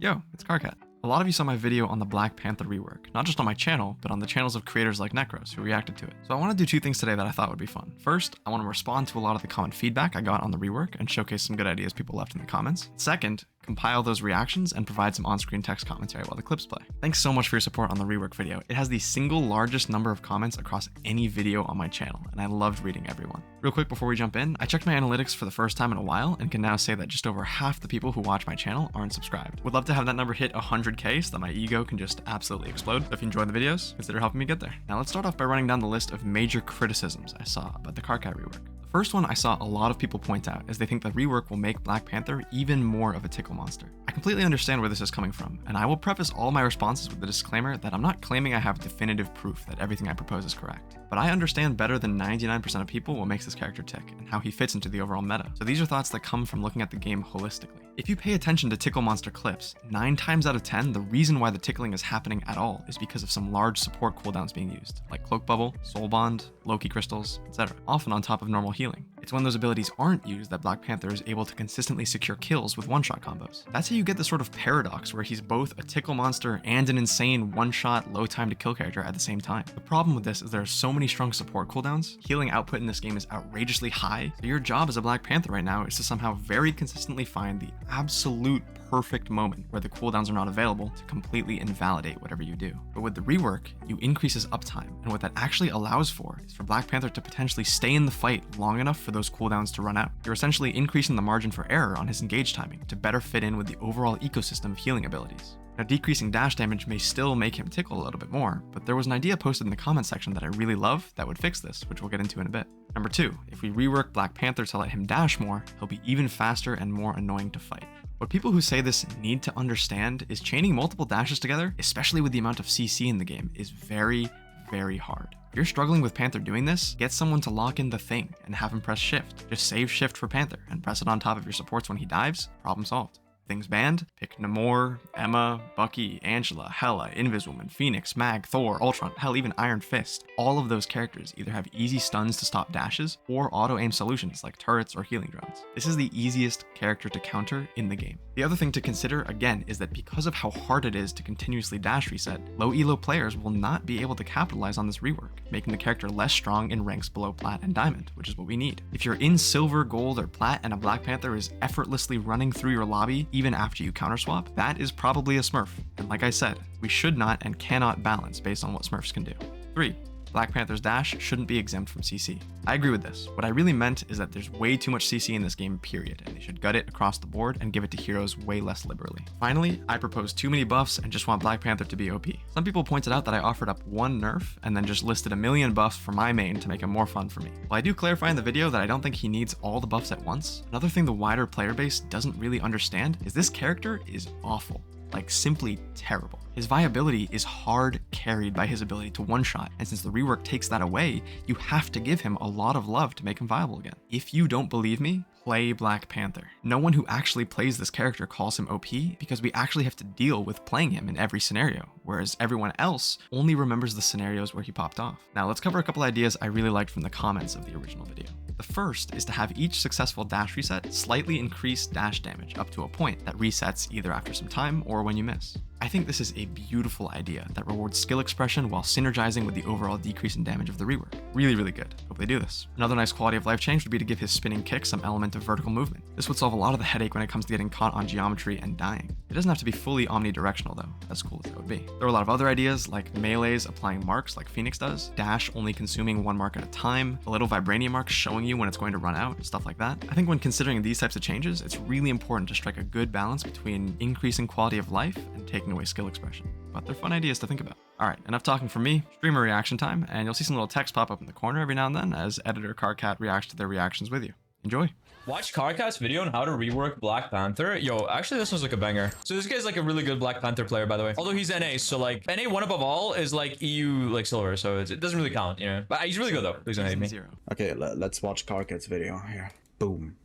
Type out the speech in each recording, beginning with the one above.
Yo, it's Carcat. A lot of you saw my video on the Black Panther rework, not just on my channel, but on the channels of creators like Necros who reacted to it. So I want to do two things today that I thought would be fun. First, I want to respond to a lot of the common feedback I got on the rework and showcase some good ideas people left in the comments. Second, compile those reactions and provide some on-screen text commentary while the clips play. Thanks so much for your support on the rework video. It has the single largest number of comments across any video on my channel, and I loved reading everyone. Real quick before we jump in, I checked my analytics for the first time in a while and can now say that just over half the people who watch my channel aren't subscribed. Would love to have that number hit 100k so that my ego can just absolutely explode. If you enjoy the videos, consider helping me get there. Now let's start off by running down the list of major criticisms I saw about the Carcat rework. The first one I saw a lot of people point out is they think the rework will make Black Panther even more of a tickle monster. I completely understand where this is coming from, and I will preface all my responses with the disclaimer that I'm not claiming I have definitive proof that everything I propose is correct. But I understand better than 99% of people what makes this character tick and how he fits into the overall meta. So these are thoughts that come from looking at the game holistically. If you pay attention to tickle monster clips, 9 times out of 10, the reason why the tickling is happening at all is because of some large support cooldowns being used, like Cloak Bubble, Soul Bond, Loki Crystals, etc., often on top of normal healing. It's when those abilities aren't used that Black Panther is able to consistently secure kills with one-shot combos. That's how you get this sort of paradox where he's both a tickle monster and an insane one-shot, low time to kill character at the same time. The problem with this is there are so many strong support cooldowns, healing output in this game is outrageously high, so your job as a Black Panther right now is to somehow very consistently find the absolute perfect moment where the cooldowns are not available to completely invalidate whatever you do. But with the rework, you increase his uptime, and what that actually allows for is for Black Panther to potentially stay in the fight long enough for those cooldowns to run out. You're essentially increasing the margin for error on his engage timing to better fit in with the overall ecosystem of healing abilities. Now, decreasing dash damage may still make him tickle a little bit more, but there was an idea posted in the comment section that I really love that would fix this, which we'll get into in a bit. Number 2, if we rework Black Panther to let him dash more, he'll be even faster and more annoying to fight. What people who say this need to understand is chaining multiple dashes together, especially with the amount of CC in the game, is very, very hard. If you're struggling with Panther doing this, get someone to lock in the thing and have him press shift. Just save shift for Panther and press it on top of your supports when he dives, problem solved. Things banned? Pick Namor, Emma, Bucky, Angela, Hela, Inviswoman, Phoenix, Mag, Thor, Ultron, hell, even Iron Fist. All of those characters either have easy stuns to stop dashes or auto-aim solutions like turrets or healing drones. This is the easiest character to counter in the game. The other thing to consider, again, is that because of how hard it is to continuously dash reset, low elo players will not be able to capitalize on this rework, making the character less strong in ranks below Plat and Diamond, which is what we need. If you're in Silver, Gold, or Plat and a Black Panther is effortlessly running through your lobby even after you counterswap, that is probably a Smurf. And like I said, we should not and cannot balance based on what Smurfs can do. 3. Black Panther's dash shouldn't be exempt from CC. I agree with this. What I really meant is that there's way too much CC in this game, period, and they should gut it across the board and give it to heroes way less liberally. Finally, I propose too many buffs and just want Black Panther to be OP. Some people pointed out that I offered up one nerf and then just listed a million buffs for my main to make him more fun for me. While I do clarify in the video that I don't think he needs all the buffs at once, another thing the wider player base doesn't really understand is this character is awful. Like, simply terrible. His viability is hard carried by his ability to one-shot, and since the rework takes that away, you have to give him a lot of love to make him viable again. If you don't believe me, play Black Panther. No one who actually plays this character calls him OP because we actually have to deal with playing him in every scenario, whereas everyone else only remembers the scenarios where he popped off. Now let's cover a couple ideas I really liked from the comments of the original video. The first is to have each successful dash reset slightly increase dash damage up to a point that resets either after some time or when you miss. I think this is a beautiful idea that rewards skill expression while synergizing with the overall decrease in damage of the rework. Really, really good. Hope they do this. Another nice quality of life change would be to give his spinning kick some element of vertical movement. This would solve a lot of the headache when it comes to getting caught on geometry and dying. It doesn't have to be fully omnidirectional though, as cool as that would be. There are a lot of other ideas like melees applying marks like Phoenix does, dash only consuming one mark at a time, a little vibranium mark showing you when it's going to run out, stuff like that. I think when considering these types of changes, it's really important to strike a good balance between increasing quality of life and taking away skill expression. But they're fun ideas to think about. Alright, enough talking from me. Streamer reaction time, and you'll see some little text pop up in the corner every now and then as editor Carcat reacts to their reactions with you. Enjoy. Watch Carcat's video on how to rework Black Panther. Yo, actually this was like a banger. So this guy's like a really good Black Panther player, by the way. Although he's NA, so like NA 1 above all is like EU like silver, so it doesn't really count, you know. But he's really good though. Please don't hate me. Okay, let's watch Carcat's video here. Boom.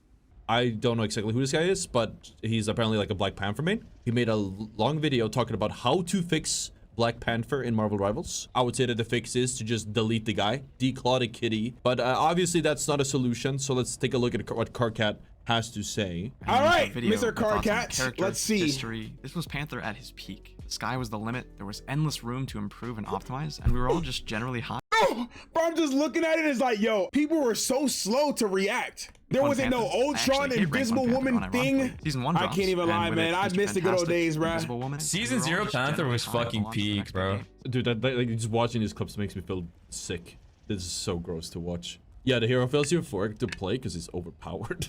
I don't know exactly who this guy is, but he's apparently like a Black Panther main. He made a long video talking about how to fix Black Panther in Marvel Rivals. I would say that the fix is to just delete the guy, declaw the kitty. But obviously that's not a solution, so let's take a look at what Carcat has to say. All right, Video Mr. with thoughts on the Carcat, characters, let's see. History. This was Panther at his peak. The sky was the limit. There was endless room to improve and optimize, and we were all just generally high. Bro, I'm just looking at it. It's like, yo, people were so slow to react. There on wasn't no Panther. I actually Ultron hit rank Invisible on Panther Woman unironically. thing. Season 1 I drops, can't even and lie, with man. it, I Mr. missed the good old Fantastic, days, bruh. Invisible Woman. Season We were all 0 just Panther generally was high fucking along for the peak, next bro. game. Dude, like, just watching these clips makes me feel sick. This is so gross to watch. Yeah, the hero feels euphoric to play because he's overpowered.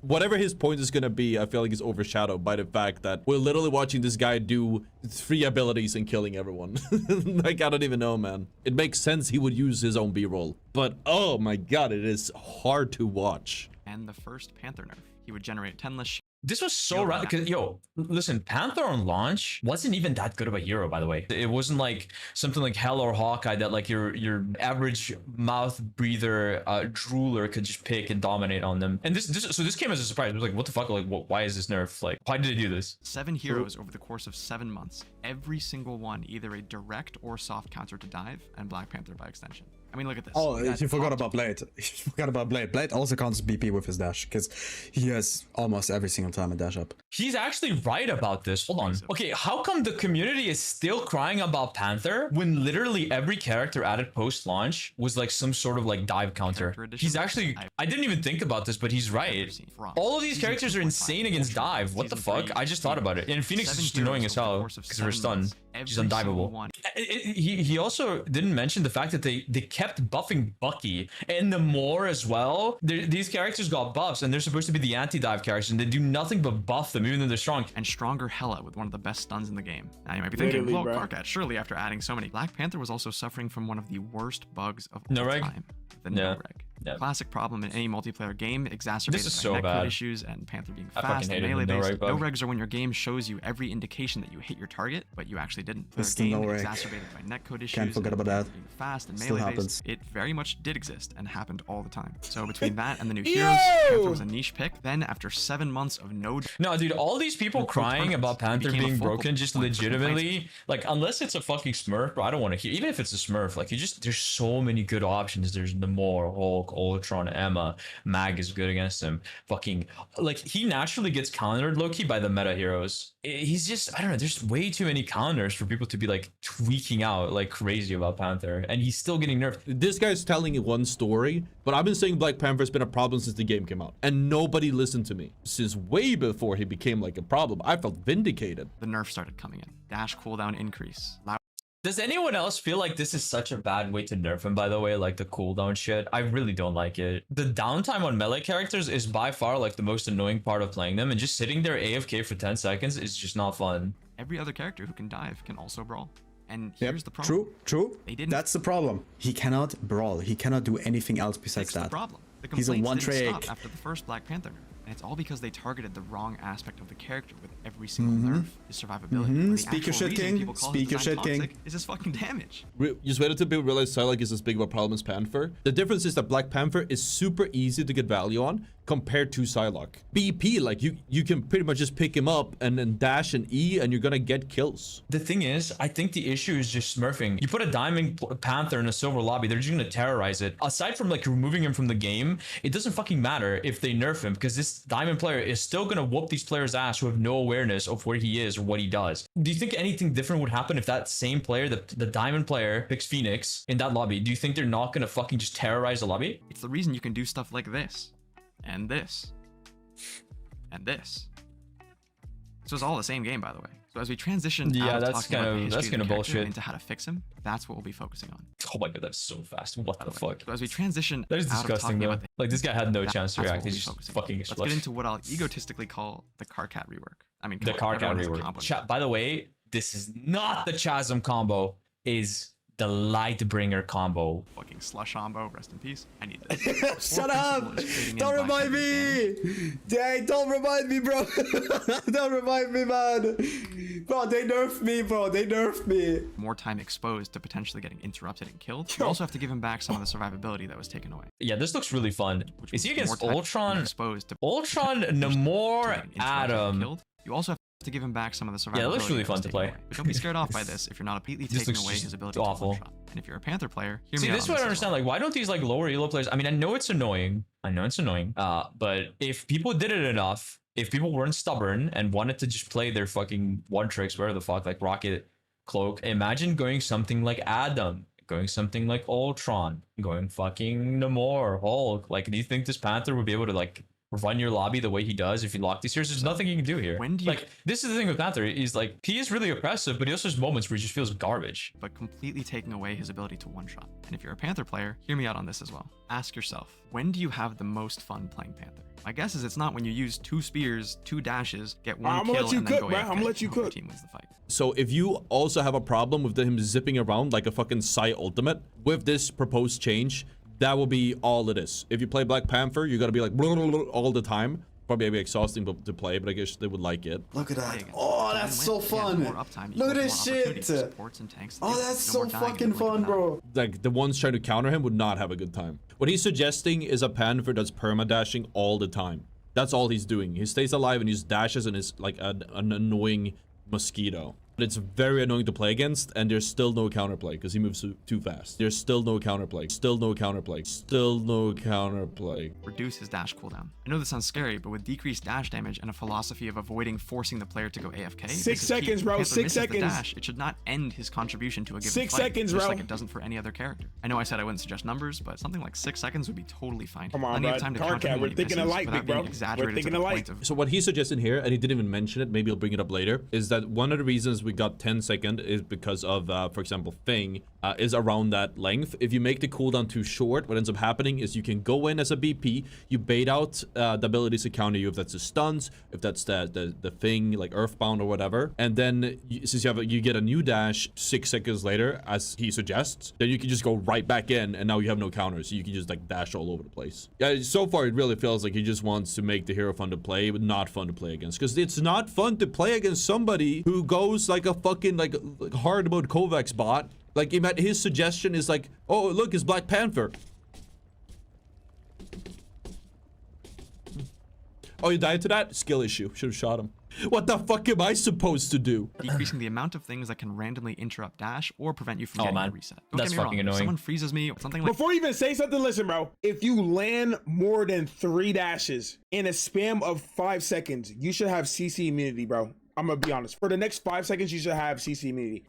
Whatever his point is gonna be, I feel like he's overshadowed by the fact that we're literally watching this guy do 3 abilities and killing everyone. Like, I don't even know, man. It makes sense he would use his own B-roll. But, oh my god, it is hard to watch. And the first Panther nerf. He would generate 10 less This was so rad because yo, listen, Panther on launch wasn't even that good of a hero, by the way. It wasn't like something like Hell or Hawkeye that like your average mouth breather drooler could just pick and dominate on them. And this came as a surprise. It was like, what the fuck? Like, why is this nerf? Like, why did they do this? 7 heroes over the course of 7 months. Every single one either a direct or soft counter to dive, and Black Panther by extension. I mean, look at this. Oh, We got you forgot top about Blade. You forgot about Blade. Blade also counts BP with his dash because he has almost every single time a dash up. He's actually right about this. Hold on. Okay, how come the community is still crying about Panther when literally every character added post-launch was like some sort of like dive counter? Character edition? He's actually, I didn't even think about this, but he's right. All of these characters are insane against dive. What the fuck? I just thought about it. And Phoenix is just annoying as hell because of her stun. She's undiveable. He also didn't mention the fact that they kept buffing Bucky and the Moore as well. These characters got buffs and they're supposed to be the anti-dive characters and they do nothing but buff them even though they're strong. And stronger Hela with one of the best stuns in the game. Now you might be thinking, well, Carcat, surely after adding so many. Black Panther was also suffering from one of the worst bugs of all time. The no reg. Yeah. Classic problem in any multiplayer game, exacerbated by so netcode bad. issues and Panther being I fast fucking and hated the melee based. no-reg No bug. regs are when your game shows you every indication that you hit your target, but you actually didn't. It's Their the game no-reg. exacerbated by netcode issues. Can't forget and about that. Being fast and Still melee happens. based. It very much did exist and happened all the time. So between that and the new heroes, Panther was a niche pick. Then after 7 months of no. No, dude, all these people crying about Panther became a being focal broken just point for legitimately, like, unless it's a fucking Smurf, bro, I don't want to hear. Even if it's a Smurf, like, there's so many good options. There's Namor, Hulk, Ultron, Emma. Mag is good against him. Fucking, like, he naturally gets countered low-key by the meta heroes. He's just, I don't know, there's way too many counters for people to be, like, tweaking out like crazy about Panther. And he's still getting nerfed. This guy's telling one story, but I've been saying Black Panther's been a problem since the game came out. And nobody listened to me. Since way before he became, like, a problem. I felt vindicated. The nerf started coming in. Dash cooldown increase. Does anyone else feel like this is such a bad way to nerf him, by the way? Like the cooldown shit? I really don't like it. The downtime on melee characters is by far like the most annoying part of playing them, and just sitting there AFK for 10 seconds is just not fun. Every other character who can dive can also brawl. And here's the problem. True. They didn't. That's the problem. He cannot brawl. He cannot do anything else besides That's that. the problem. The He's a complaints didn't one-trick. stop after the first Black Panther nerf. And it's all because they targeted the wrong aspect of the character with every single nerf, his survivability. When the Speak your actual shit, reason King. people call Speak his your design shit, King. toxic is his fucking damage. Just wait until people realize Psylocke is as big of a problem as Panther. The difference is that Black Panther is super easy to get value on compared to Psylocke. BP, like, you can pretty much just pick him up and then dash and E and you're gonna get kills. The thing is, I think the issue is just smurfing. You put a diamond Panther in a silver lobby, they're just gonna terrorize it. Aside from like removing him from the game, it doesn't fucking matter if they nerf him because this diamond player is still gonna whoop these players' ass who have no awareness of where he is or what he does. Do you think anything different would happen if that same player, the diamond player, picks Phoenix in that lobby? Do you think they're not gonna fucking just terrorize the lobby? It's the reason you can do stuff like this. And this. And this. This was all the same game, by the way. So as we transition out of talking about the history of the character bullshit. into how to fix him, that's what we'll be focusing on. Oh my god, that's so fast. What the fuck? So as we transition That is out of disgusting talking though. about the Like this guy had no chance to that's what react. we'll He's be just focusing on. fucking Let's exploded. get into what I'll egotistically call the Carcat rework. I mean, The Carcat everyone has a rework. combo. Chat, by the way, this is not the Chasm combo. Is the Lightbringer combo. Fucking slush ombo, rest in peace. I need this. Shut up! Don't remind me! Dang, don't remind me, bro! Don't remind me, man! Bro, they nerfed me, bro. They nerfed me. More time exposed to potentially getting interrupted and killed. You also have to give him back some of the survivability that was taken away. Yeah, this looks really fun. Which Is he means against more time Ultron? exposed to Ultron, Namor, getting interrupted and Adam. killed. You also have to give him back some of the survivability. Yeah, it looks really that was fun to taken play. away. But don't be scared off by this if you're not completely This taking looks away just his ability awful. to one-shot. And if you're a Panther player, hear See, me out this is on what I as understand. well. Like, why don't these like lower elo players? I mean, I know it's annoying. But if people did it enough, if people weren't stubborn and wanted to just play their fucking one tricks, whatever the fuck, like Rocket, Cloak, imagine going something like Adam, going something like Ultron, going fucking Namor, Hulk. Like, do you think this Panther would be able to like run your lobby the way he does if you lock these here? There's nothing you can do here. When do you like, this is the thing with Panther. He's like, he is really oppressive, but he also has moments where he just feels garbage. but completely taking away his ability to one-shot. And if you're a Panther player, hear me out on this as well. Ask yourself, when do you have the most fun playing Panther? My guess is it's not when you use 2 spears, 2 dashes, get 1 I'ma kill, let you and then cook, go bro. AFK I'ma let you and hope your cook. team wins the fight. So if you also have a problem with him zipping around like a fucking Psy ultimate, with this proposed change, that will be all it is. If you play Black Panther, you gotta be like blah, blah, blah, all the time. Probably be exhausting to play, but I guess they would like it. Look at that. Against Oh, the that's win-win. so Again, fun. more uptime Look at equals this more opportunity shit. for supports and tanks to Oh, deal. that's No so more dying in fucking the blink of fun, an eye. bro. Like the ones trying to counter him would not have a good time. What he's suggesting is a Panther that's perma-dashing all the time. That's all he's doing. He stays alive and he just dashes and is like an annoying mosquito. But it's very annoying to play against, and there's still no counterplay because he moves too fast. There's still no counterplay. Still no counterplay. Still no counterplay. Reduce his dash cooldown. I know this sounds scary, but with decreased dash damage and a philosophy of avoiding forcing the player to go AFK, 6 because seconds, if bro, Panther 6 misses the seconds. dash, it should not end his contribution to a given 6 fight, seconds, just bro. like it doesn't for any other character. I know I said I wouldn't suggest numbers, but something like 6 seconds would be totally fine. Come on, Plenty bro. of time to Car counter cat, him we're when he thinking misses alike, without big bro. being We're exaggerated thinking to the alike. point of So what he suggests in here, and he didn't even mention it, maybe he'll bring it up later, is that one of the reasons we got 10 second is because of, for example, Thing is around that length. If you make the cooldown too short, what ends up happening is you can go in as a BP, you bait out the abilities to counter you if that's the stuns, if that's the Thing, like Earthbound or whatever, and then since you get a new dash 6 seconds later, as he suggests, then you can just go right back in, and now you have no counters, so you can just like dash all over the place. Yeah, so far it really feels like he just wants to make the hero fun to play, but not fun to play against, because it's not fun to play against somebody who goes like a fucking like hard mode Kovacs bot. Like his suggestion is like, oh look, it's Black Panther. Oh, you died to that? Skill issue. Should have shot him. What the fuck am I supposed to do? decreasing the amount of things that can randomly interrupt dash or prevent you from Oh, getting man. a reset. Don't That's get me fucking wrong, if annoying. someone freezes me, something like Before you even say something, listen, bro. If you land more than 3 dashes in a span of 5 seconds, you should have CC immunity, bro. I'm gonna be honest. For the next 5 seconds, you should have CC immunity.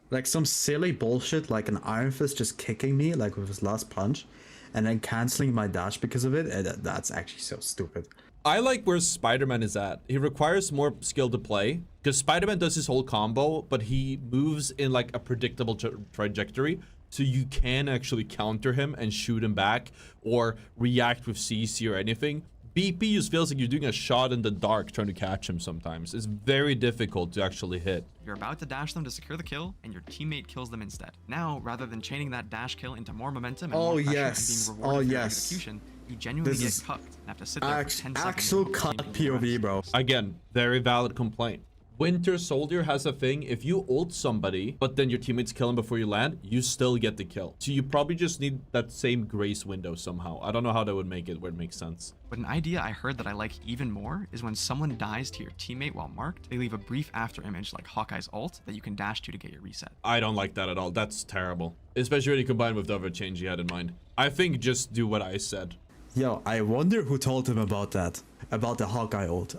Like some silly bullshit, like an Iron Fist just kicking me, like with his last punch, and then canceling my dash because of it. That's actually so stupid. I like where Spider-Man is at. He requires more skill to play because Spider-Man does his whole combo, but he moves in like a predictable trajectory. So you can actually counter him and shoot him back or react with CC or anything. BP just feels like you're doing a shot in the dark trying to catch him sometimes. It's very difficult to actually hit. you're about to dash them to secure the kill, and your teammate kills them instead. Now, rather than chaining that dash kill into more momentum and more pressure yes. and being rewarded Oh, for your yes. execution, you genuinely This get is cucked and have to sit there for 10 seconds. Actual before cut changing your POV, rest. bro. Again, very valid complaint. Winter Soldier has a thing, if you ult somebody, but then your teammates kill him before you land, you still get the kill. So you probably just need that same grace window somehow. I don't know how that would make it where it makes sense. But an idea I heard that I like even more is when someone dies to your teammate while marked, they leave a brief after image like Hawkeye's ult that you can dash to get your reset. I don't like that at all. That's terrible. Especially when you combine with the other change you had in mind. I think just do what I said. Yo, I wonder who told him about that. About the Hawkeye ult.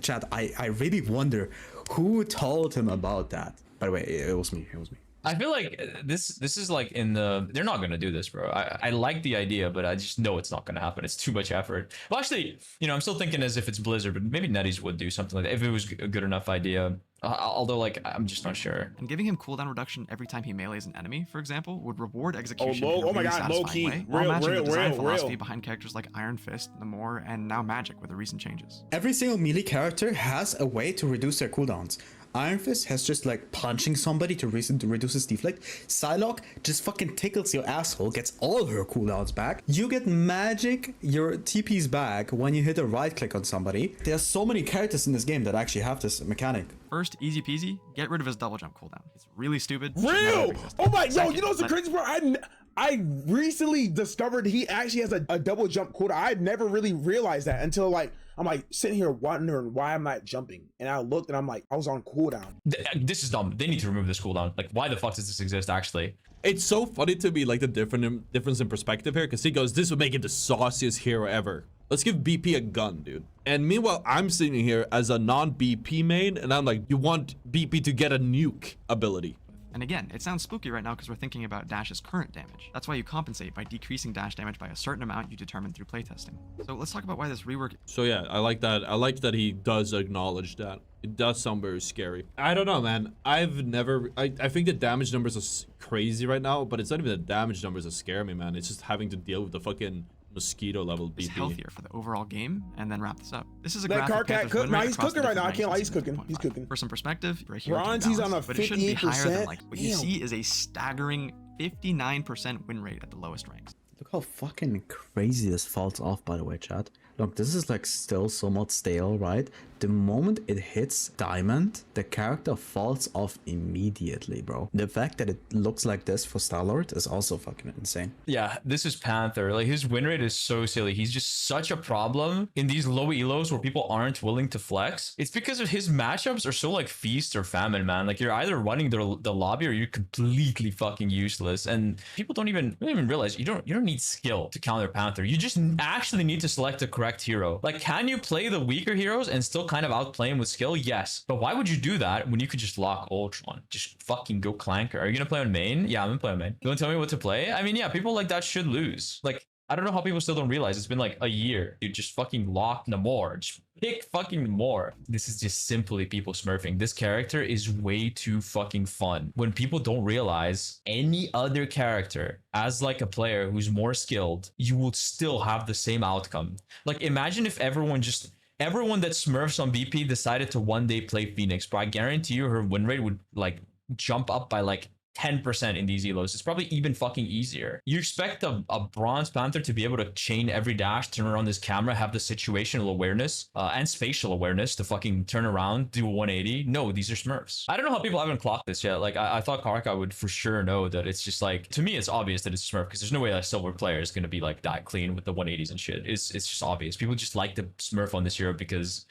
Chat, I really wonder who told him about that. By the way, it was me. It was me. I feel like this is like in the, they're not gonna do this, bro. I like the idea, but I just know it's not gonna happen. It's too much effort. Well, actually, you know, I'm still thinking as if it's Blizzard, but maybe NetEase would do something like that if it was a good enough idea. Although, like, I'm just not sure. And giving him cooldown reduction every time he melees an enemy, for example, would reward execution low- in a oh my really God, low satisfying key. way, while Real, matching real, the design real, philosophy real. behind characters like Iron Fist, Namor, and now Magic with the recent changes. Every single melee character has a way to reduce their cooldowns. Iron Fist has just like punching somebody to reduce his deflect. Psylocke just fucking tickles your asshole, gets all her cooldowns back. You get Magic, your TP's back when you hit a right click on somebody. There's so many characters in this game that actually have this mechanic. First, easy peasy, get rid of his double jump cooldown. It's really stupid. should never Real! have existed. Oh my, yo, Second, you know what's the let- crazy part? I recently discovered he actually has a double jump cooldown. I never really realized that until like I'm like sitting here wondering why I'm not jumping. And I looked and I'm like, I was on cooldown. This is dumb. They need to remove this cooldown. Like, why the fuck does this exist, actually? It's so funny to me, like the difference in perspective here, because he goes, this would make him the sauciest hero ever. Let's give BP a gun, dude. And meanwhile, I'm sitting here as a non-BP main, and I'm like, you want BP to get a nuke ability. And again, it sounds spooky right now because we're thinking about Dash's current damage. That's why you compensate by decreasing Dash damage by a certain amount you determine through playtesting. So let's talk about why this rework... So yeah, I like that. I like that he does acknowledge that. It does sound very scary. I don't know, man. I think the damage numbers are crazy right now, but it's not even the damage numbers that scare me, man. It's just having to deal with the fucking mosquito level BP. Is healthier for the overall game, and then wrap this up. This is a Let graphic Carcat Panther's cook. win No, rate he's across cooking the right now. I different can't lie. ranks He's is cooking. He's 7.5. cooking. For some perspective, for a hero to be Bronze, he's on a balanced, but it shouldn't be higher than 58%. like what you Damn. see is a staggering 59% win rate at the lowest ranks. Look how fucking crazy this falls off, by the way, chat. Look, this is like still somewhat stale, right? The moment it hits diamond, the character falls off immediately, bro. The fact that it looks like this for Starlord is also fucking insane. Yeah, this is Panther. Like, his win rate is so silly. He's just such a problem in these low elos where people aren't willing to flex. It's because of his matchups are so like feast or famine, man. Like, you're either running the lobby or you're completely fucking useless. And people don't even realize you don't need skill to counter Panther. You just actually need to select the correct hero. Like, can you play the weaker heroes and still kind of outplay him with skill? Yes. But why would you do that when you could just lock Ultron? Just fucking go Clanker. Are you gonna play on main? Yeah, I'm gonna play on main. You wanna tell me what to play? I mean, yeah, people like that should lose. Like, I don't know how people still don't realize it's been like a year. Dude, just fucking lock Namor. Just pick fucking Namor. This is just simply people smurfing. This character is way too fucking fun. When people don't realize any other character as like a player who's more skilled, you will still have the same outcome. Like, imagine if everyone that smurfs on BP decided to one day play Phoenix, bro. I guarantee you her win rate would like jump up by like 10% in these elos. It's probably even fucking easier. You expect a bronze Panther to be able to chain every dash, turn around this camera, have the situational awareness and spatial awareness to fucking turn around, do a 180. No, these are smurfs. I don't know how people haven't clocked this yet. Like, I thought Karka would for sure know that. It's just like, to me, it's obvious that it's smurf because there's no way a silver player is going to be like that clean with the 180s and shit. It's just obvious. People just like to smurf on this hero because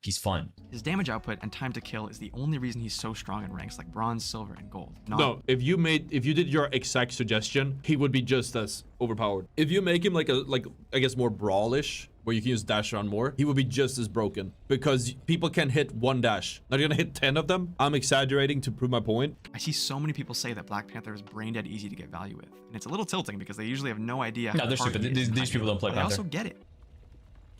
he's fun. His damage output and time to kill is the only reason he's so strong in ranks like bronze, silver, and gold. No, if you did your exact suggestion, he would be just as overpowered. If you make him like I guess more brawlish, where you can use dash on more, he would be just as broken because people can hit one dash. Not gonna hit 10 of them. I'm exaggerating to prove my point. I see so many people say that Black Panther is brain dead easy to get value with, and it's a little tilting because they usually have no idea how No, they're hard stupid. he is in These high people elo. don't play But I Panther. also get it.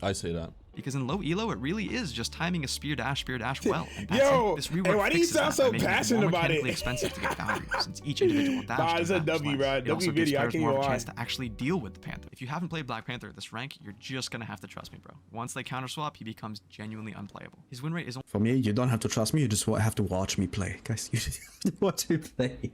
I say that. Because in low elo, it really is just timing a spear dash well. And that's Yo, it. This hey, rework why do you fixes sound that so by making passionate more about it? mechanically expensive to get value, since each individual dash Nah, does it's a that much W, less. bro. It W also gives video, I players can't more of a even chance lie. to actually deal with the Panther. If you haven't played Black Panther at this rank, you're just gonna have to trust me, bro. Once they counter swap, he becomes genuinely unplayable. His win rate is For me, you don't have to trust me, you just have to watch me play. Guys, you just have to watch me play.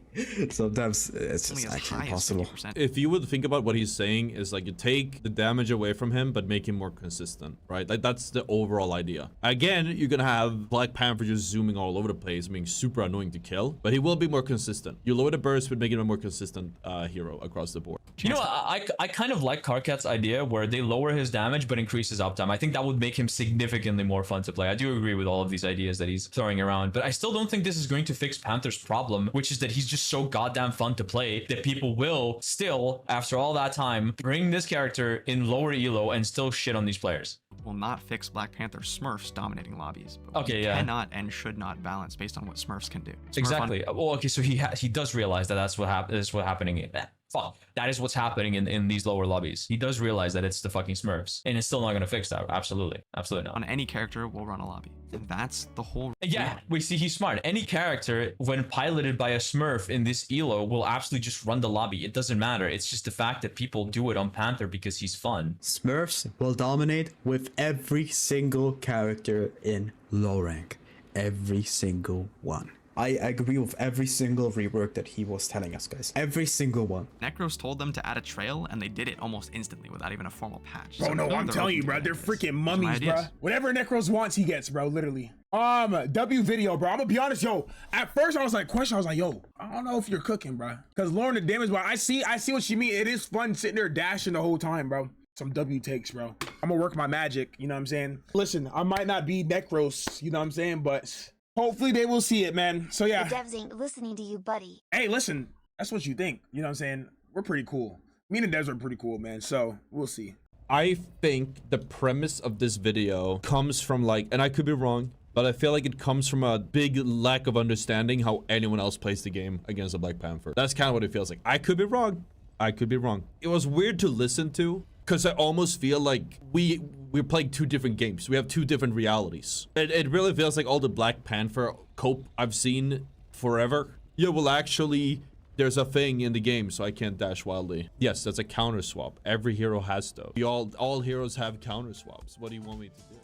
Sometimes it's only just as actually high as impossible. 50%. If you would think about what he's saying is like you take the damage away from him, but make him more consistent, right? Like that's the overall idea. Again, you're gonna have Black Panther just zooming all over the place, being super annoying to kill, but he will be more consistent. You lower the burst, but make him a more consistent hero across the board. You know, I kind of like Karkat's idea where they lower his damage but increase his uptime. I think that would make him significantly more fun to play. I do agree with all of these ideas that he's throwing around, but I still don't think this is going to fix Panther's problem, which is that he's just so goddamn fun to play that people will still, after all that time, bring this character in lower elo and still shit on these players. Will not fix Black Panther Smurfs dominating lobbies, but Okay, we yeah. cannot and should not balance based on what Smurfs can do. Smurf Exactly. Well, okay, so he does realize that that's what happening. Fuck, that is what's happening in these lower lobbies. He does realize that it's the fucking Smurfs, and it's still not gonna fix that. Absolutely not. on any character will run a lobby, and that's the whole. Yeah, we see he's smart. Any character, when piloted by a Smurf in this elo, will absolutely just run the lobby. It doesn't matter. It's just the fact that people do it on Panther because he's fun. Smurfs will dominate with every single character in low rank. Every single one. I agree with every single rework that he was telling us, guys. Every single one. Necros told them to add a trail, and they did it almost instantly without even a formal patch. Bro, So no, clearly I'm they're telling open you, to bro. doing They're this. freaking Those are my mummies, bro. ideas. Whatever Necros wants, he gets, bro. Literally. W video, bro. I'm gonna be honest, yo. At first, I was like, yo, I don't know if you're cooking, bro. Because lowering the damage, but I see what you mean. It is fun sitting there dashing the whole time, bro. some W takes, bro. I'm gonna work my magic, you know what I'm saying? Listen, I might not be Necros, you know what I'm saying? But hopefully they will see it, man. So yeah. The devs ain't listening to you, buddy. Hey, listen, that's what you think. You know what I'm saying? We're pretty cool. Me and the devs are pretty cool, man. So we'll see. I think the premise of this video comes from like, and I could be wrong, but I feel like it comes from a big lack of understanding how anyone else plays the game against the Black Panther. That's kind of what it feels like. I could be wrong. I could be wrong. It was weird to listen to because I almost feel like we're playing two different games. We have two different realities. It really feels like all the Black Panther cope I've seen forever. Yeah, well, actually, there's a thing in the game, so I can't dash wildly. Yes, that's a counter swap. Every hero has those. All heroes have counter swaps. What do you want me to do?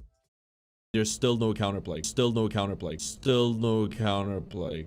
There's still no counterplay. Still no counterplay. Still no counterplay.